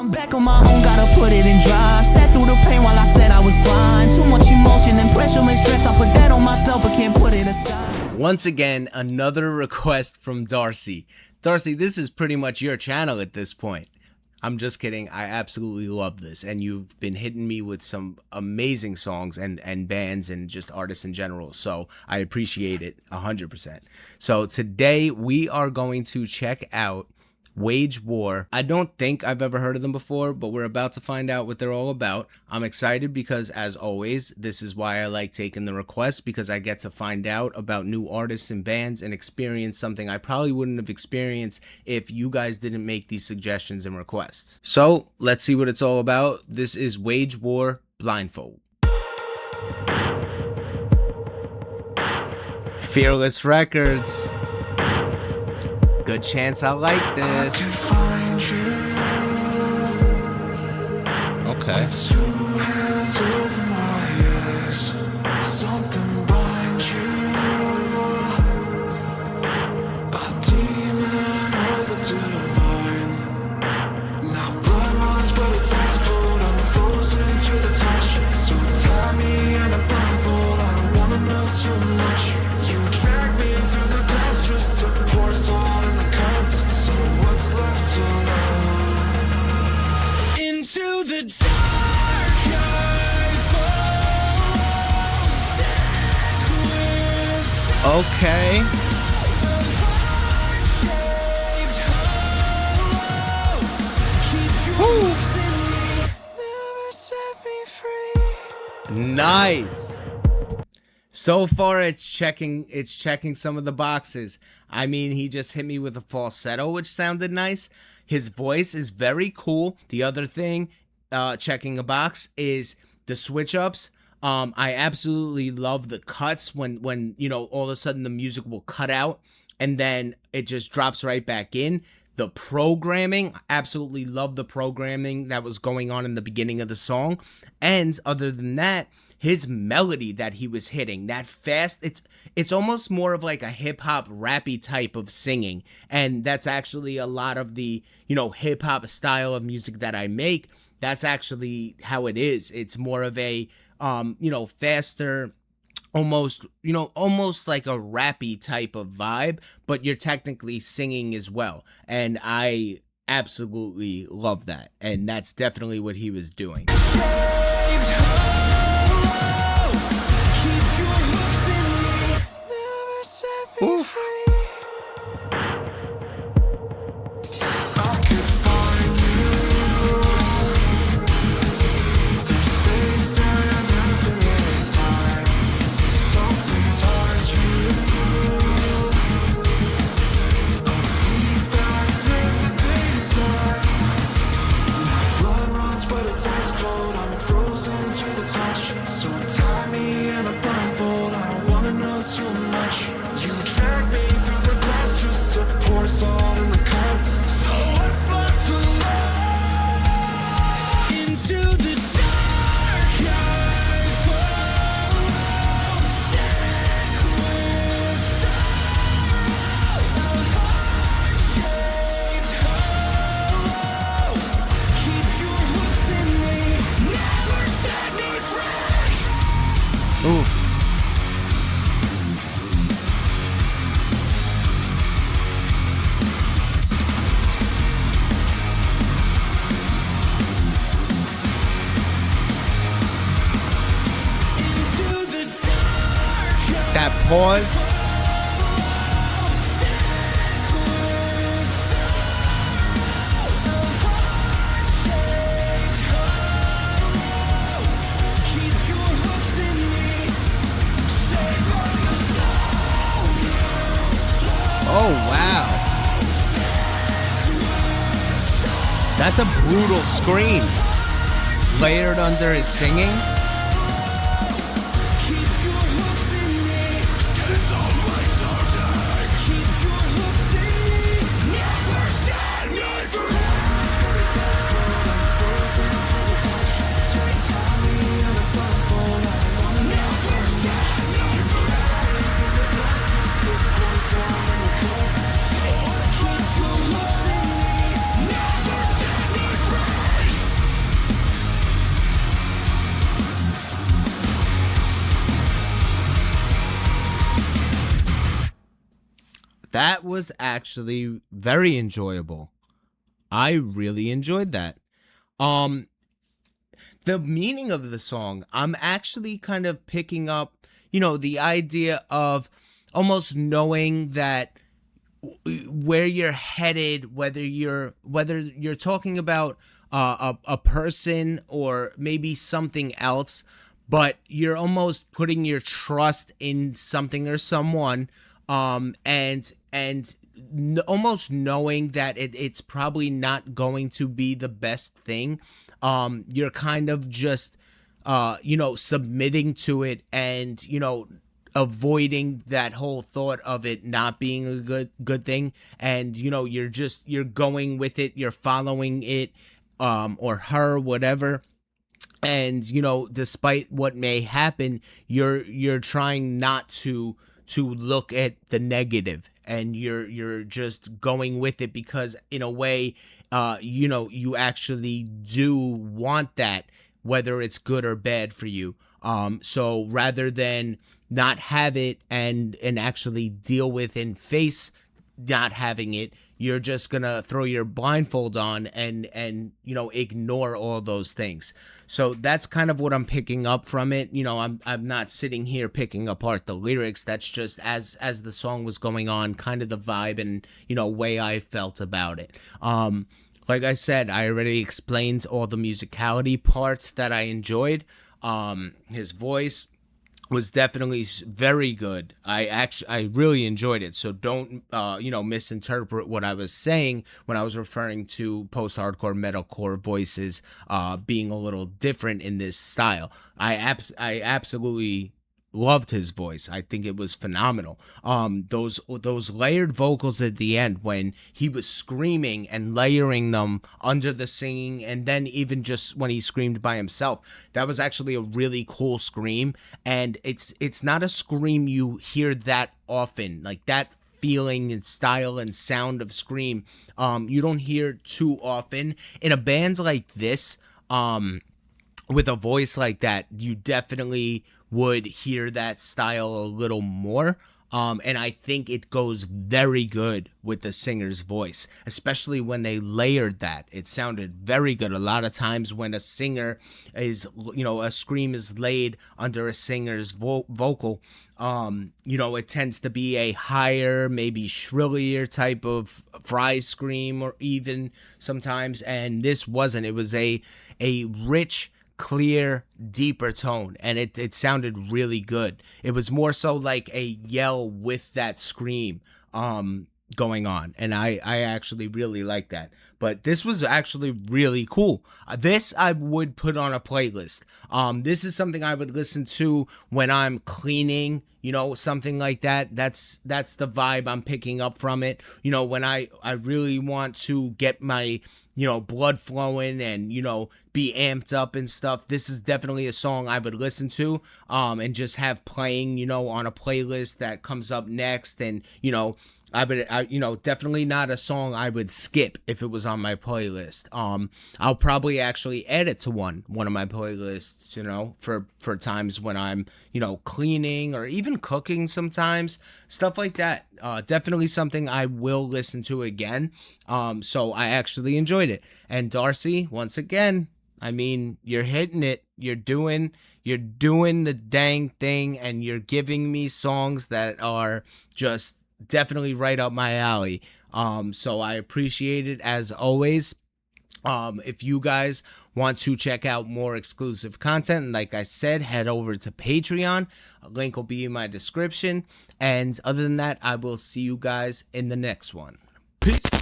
I'm back on my own, gotta put it in drive. Sat through the pain while I said I was blind. Too much emotion and pressure makes stress. I put that on myself but can't put it aside. Once again, another request from Darcy. Darcy, this is pretty much your channel at this point. I'm just kidding. I absolutely love this. And you've been hitting me with some amazing songs and bands and just artists in general. So I appreciate it 100%. So today we are going to check out Wage War. I don't think I've ever heard of them before, but we're about to find out what they're all about. I'm excited because, as always, this is why I like taking the requests, because I get to find out about new artists and bands and experience something I probably wouldn't have experienced if you guys didn't make these suggestions and requests. So let's see what it's all about. This is Wage War, Blindfold. Fearless Records. Good chance I like this. Okay. With 2 hands over my eyes, something binds you. A demon or the divine. Now blood runs, but it's ice cold. I'm frozen to the touch. So tie me in a blindfold. I don't wanna know too much. You drag me through the glass just to pour salt in the cuts. So what's left to love? Into the dark I fall, sick with Okay. Woo. never set me free. Nice. So far it's checking some of the boxes. I mean, he just hit me with a falsetto, which sounded nice. His voice is very cool. The other thing, checking a box, is the switch ups. I absolutely love the cuts when you know, all of a sudden the music will cut out and then it just drops right back in. The programming, absolutely love the programming that was going on in the beginning of the song. And other than that, his melody that he was hitting, that fast, it's almost more of like a hip hop rappy type of singing. And that's actually a lot of the, you know, hip hop style of music that I make. That's actually how it is. It's more of a, you know, faster, almost like a rappy type of vibe, but you're technically singing as well. And I absolutely love that. And that's definitely what he was doing. Oof. Ooh. That pause. Oh, wow. That's a brutal scream. Layered under his singing. That was actually very enjoyable. I really enjoyed that. Um, the meaning of the song, I'm actually kind of picking up, the idea of almost knowing that where you're headed, whether you're talking about a person or maybe something else, but you're almost putting your trust in something or someone, and almost knowing that it's probably not going to be the best thing. You're kind of just submitting to it, and avoiding that whole thought of it not being a good thing, and you're going with it, you're following it, or her, whatever. And despite what may happen, you're trying not to look at the negative, and you're just going with it, because in a way, you actually do want that, whether it's good or bad for you. So rather than not have it and actually deal with and face not having it, you're just gonna throw your blindfold on and ignore all those things. So that's kind of what I'm picking up from it. I'm not sitting here picking apart the lyrics. That's just as the song was going on, kind of the vibe and way I felt about it. Like I said, I already explained all the musicality parts that I enjoyed. His voice was definitely very good. I really enjoyed it. So don't misinterpret what I was saying when I was referring to post-hardcore metalcore voices being a little different in this style. I absolutely loved his voice. I think it was phenomenal. Those layered vocals at the end, when he was screaming and layering them under the singing, and then even just when he screamed by himself, that was actually a really cool scream. And it's not a scream you hear that often, like that feeling and style and sound of scream. You don't hear too often in a band like this. With a voice like that, you definitely would hear that style a little more. And I think it goes very good with the singer's voice, especially when they layered that. It sounded very good. A lot of times when a singer is, a scream is laid under a singer's vocal, it tends to be a higher, maybe shrillier type of fry scream, or even sometimes. And this wasn't. It was a rich, clear, deeper tone, and it sounded really good. It was more so like a yell with that scream going on, and I actually really like that. But this was actually really cool. This I would put on a playlist. This is something I would listen to when I'm cleaning, something like that. That's the vibe I'm picking up from it. When I really want to get my blood flowing and be amped up and stuff, this is definitely a song I would listen to and just have playing on a playlist that comes up next. And I definitely not a song I would skip if it was on my playlist. I'll probably actually add it to one of my playlists, for times when I'm cleaning or even cooking, sometimes stuff like that. Definitely something I will listen to again. So I actually enjoyed it. And Darcy, once again, you're hitting it. You're doing the dang thing, and you're giving me songs that are just definitely right up my alley. So I appreciate it as always. If you guys want to check out more exclusive content, like I said, head over to Patreon. A link will be in my description. And other than that, I will see you guys in the next one. Peace.